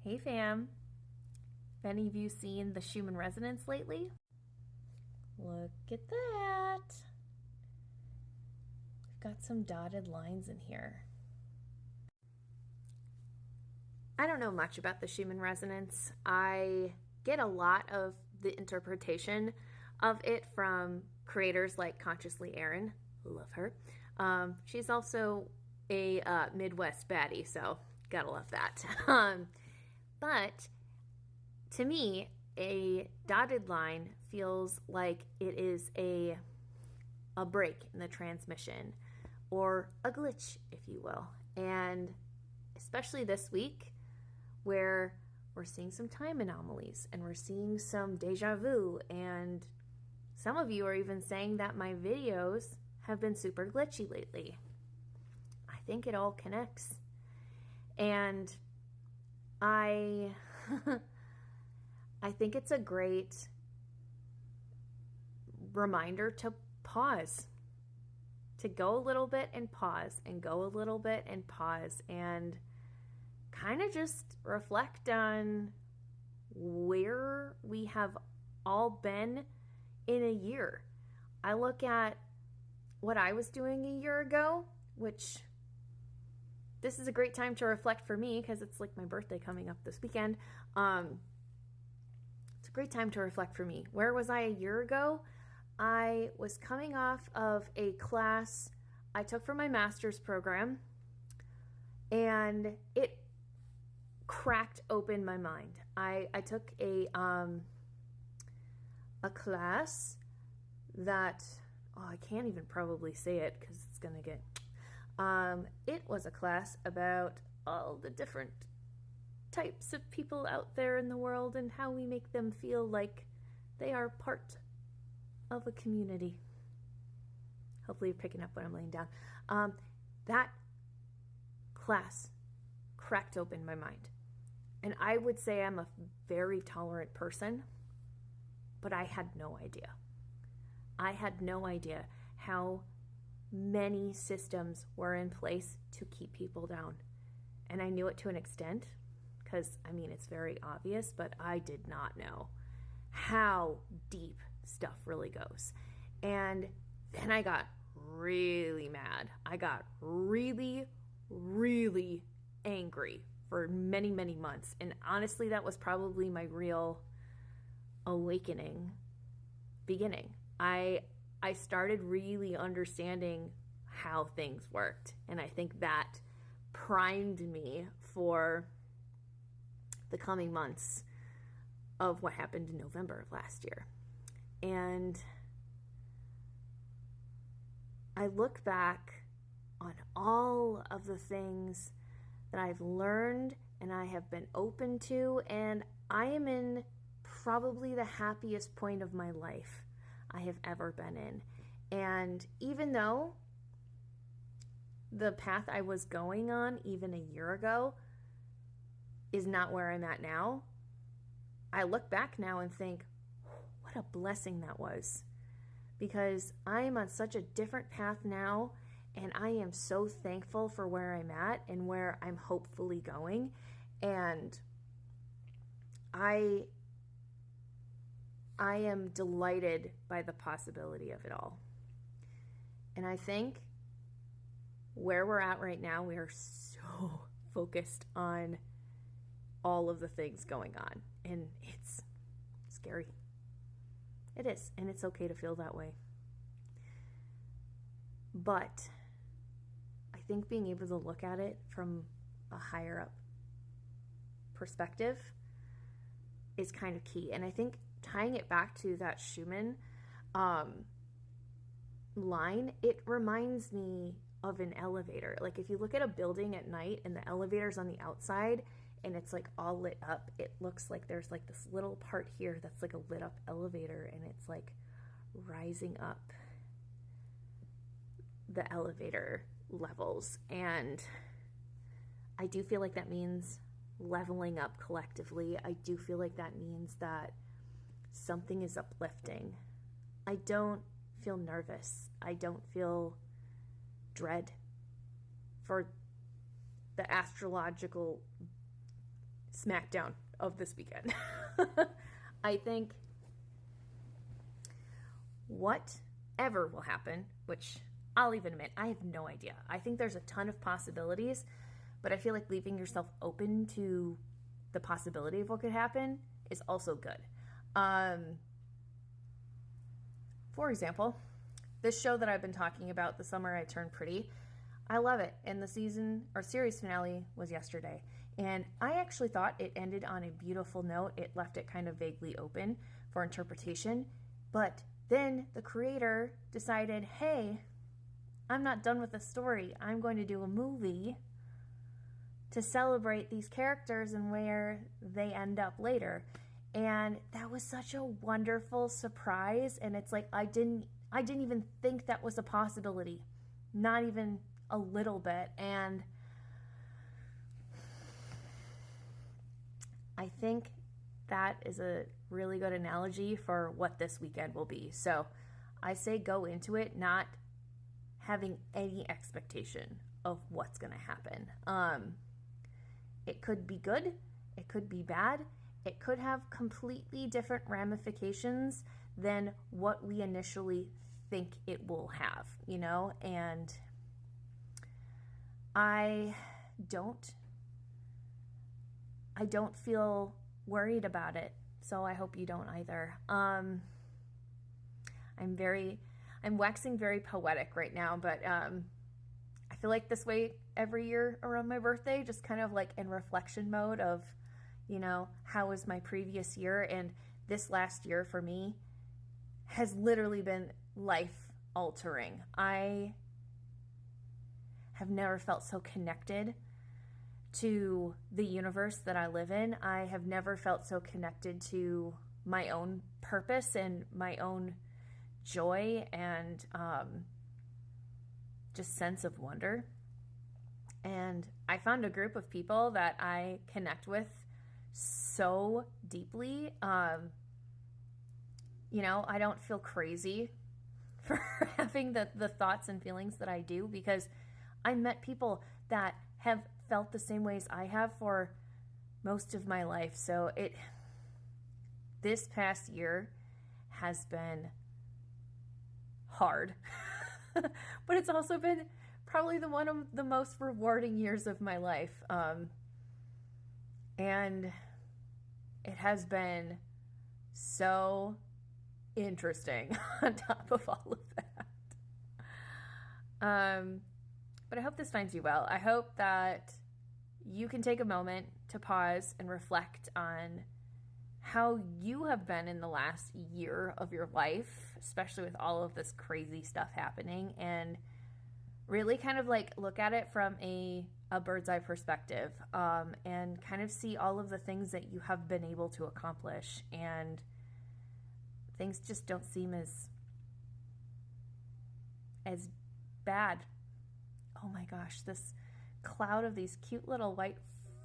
Hey fam, have any of you seen the Schumann resonance lately? Look at that. We've got some dotted lines in here. I don't know much about the Schumann resonance. I get a lot of the interpretation of it from creators like Consciously Erin. Love her. She's also a Midwest baddie, so gotta love that. But to me, a dotted line feels like it is a break in the transmission or a glitch, if you will. And especially this week where we're seeing some time anomalies and we're seeing some deja vu, and some of you are even saying that my videos have been super glitchy lately. I think it all connects. And I think it's a great reminder to pause, to go a little bit and pause, and go a little bit and pause, and kind of just reflect on where we have all been in a year. I look at what I was doing a year ago, which this is a great time to reflect for me because it's like my birthday coming up this weekend. It's a great time to reflect for me. Where was I a year ago? I was coming off of a class I took for my master's program, and it cracked open my mind. I took a class that, I can't even probably say it because it's gonna get, it was a class about all the different types of people out there in the world and how we make them feel like they are part of a community. Hopefully you're picking up what I'm laying down. That class cracked open my mind. And I would say I'm a very tolerant person, but I had no idea. I had no idea how many systems were in place to keep people down. And I knew it to an extent because, it's very obvious, but I did not know how deep stuff really goes. And then I got really mad. I got really, really angry for many, many months. And honestly, that was probably my real awakening beginning. I started really understanding how things worked. And I think that primed me for the coming months of what happened in November of last year. And I look back on all of the things that I've learned and I have been open to, and I am in probably the happiest point of my life I have ever been in. And even though the path I was going on even a year ago is not where I'm at now, I look back now and think, what a blessing that was. Because I am on such a different path now, and I am so thankful for where I'm at and where I'm hopefully going. And I am delighted by the possibility of it all. And I think where we're at right now, we are so focused on all of the things going on. And it's scary. It is. And it's okay to feel that way. But I think being able to look at it from a higher up perspective is kind of key. And I think tying it back to that Schumman line, it reminds me of an elevator. Like if you look at a building at night and the elevator's on the outside and it's like all lit up, it looks like there's like this little part here that's like a lit up elevator, and it's like rising up the elevator levels. And I do feel like that means leveling up collectively. I do feel like that means that something is uplifting. I don't feel nervous. I don't feel dread for the astrological smackdown of this weekend. I think whatever will happen, which I'll even admit, I have no idea. I think there's a ton of possibilities, but I feel like leaving yourself open to the possibility of what could happen is also good. For example, this show that I've been talking about, The Summer I Turned Pretty, I love it. And the season or series finale was yesterday. And I actually thought it ended on a beautiful note. It left it kind of vaguely open for interpretation. But then the creator decided, hey, I'm not done with the story. I'm going to do a movie to celebrate these characters and where they end up later. And that was such a wonderful surprise. And it's like, I didn't even think that was a possibility. Not even a little bit. And I think that is a really good analogy for what this weekend will be. So I say go into it not having any expectation of what's going to happen. It could be good. It could be bad. It could have completely different ramifications than what we initially think it will have, you know? And I don't feel worried about it, so I hope you don't either. I'm waxing very poetic right now, but I feel like this way every year around my birthday, just kind of like in reflection mode of, you know, how was my previous year? And this last year for me has literally been life altering. I have never felt so connected to the universe that I live in. I have never felt so connected to my own purpose and my own joy and just sense of wonder. And I found a group of people that I connect with so deeply. You know, I don't feel crazy for having the thoughts and feelings that I do, because I met people that have felt the same ways I have for most of my life. So this past year has been hard, but it's also been probably one of the most rewarding years of my life. And it has been so interesting on top of all of that. But I hope this finds you well. I hope that you can take a moment to pause and reflect on how you have been in the last year of your life, especially with all of this crazy stuff happening, and really kind of like look at it from a bird's eye perspective, and kind of see all of the things that you have been able to accomplish, and things just don't seem as bad. Oh my gosh, this cloud of these cute little white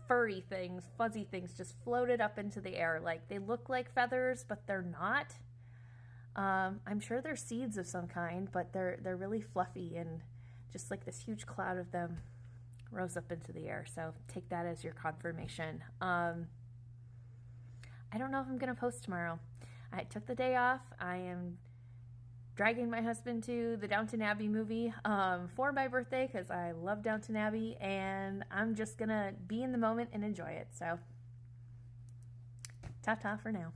furry things, fuzzy things, just floated up into the air. Like, they look like feathers, but they're not. I'm sure they're seeds of some kind, but they're really fluffy, and just like this huge cloud of them rose up into the air. So take that as your confirmation. I don't know if I'm gonna post tomorrow. I took the day off. I am dragging my husband to the Downton Abbey movie for my birthday, because I love Downton Abbey, and I'm just gonna be in the moment and enjoy it. So ta-ta for now.